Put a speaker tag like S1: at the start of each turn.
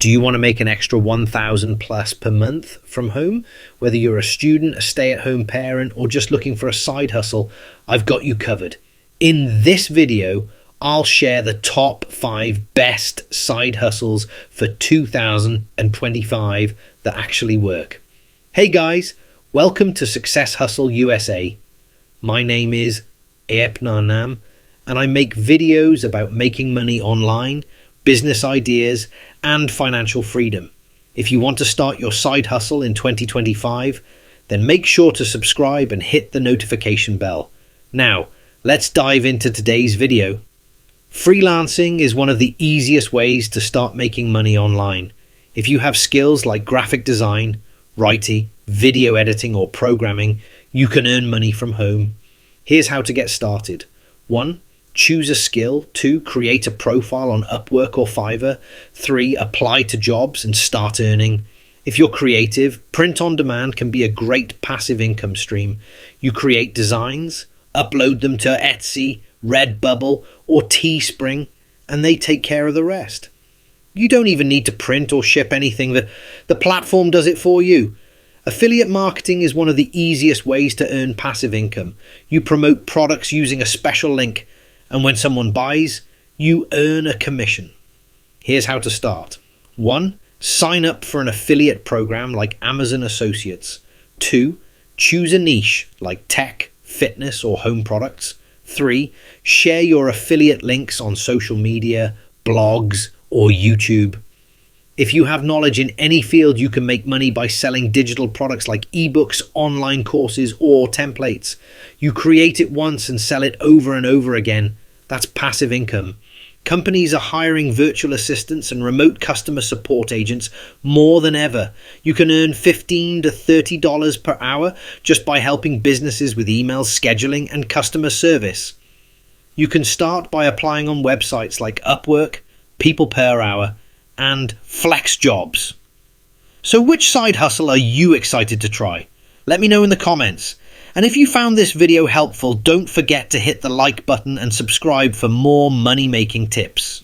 S1: Do you want to make an extra 1,000 plus per month from home? Whether you're a student, a stay-at-home parent, or just looking for a side hustle, I've got you covered. In this video, I'll share the top 5 best side hustles for 2025 that actually work. Hey guys, welcome to Success Hustle USA. My name is Ayep Narnam, and I make videos about making money online, business ideas, and financial freedom. If you want to start your side hustle in 2025, then make sure to subscribe and hit the notification bell. Now, let's dive into today's video. Freelancing is one of the easiest ways to start making money online. If you have skills like graphic design, writing, video editing, or programming, you can earn money from home. Here's how to get started. 1. Choose a skill. 2. Create a profile on Upwork or Fiverr. 3. Apply to jobs and start earning. If you're creative, print on demand can be a great passive income stream. You create designs, upload them to Etsy, Redbubble, or Teespring, and they take care of the rest. You don't even need to print or ship anything. The platform does it for you. Affiliate marketing is one of the easiest ways to earn passive income. You promote products using a special link, and when someone buys, you earn a commission. Here's how to start. 1. Sign up for an affiliate program like Amazon Associates. 2. Choose a niche like tech, fitness, or home products. 3. Share your affiliate links on social media, blogs, or YouTube. If you have knowledge in any field, you can make money by selling digital products like ebooks, online courses, or templates. You create it once and sell it over and over again. That's passive income. Companies are hiring virtual assistants and remote customer support agents more than ever. You can earn $15 to $30 per hour just by helping businesses with email scheduling and customer service. You can start by applying on websites like Upwork, People Per Hour, and FlexJobs. So which side hustle are you excited to try? Let me know in the comments. And if you found this video helpful, don't forget to hit the like button and subscribe for more money-making tips.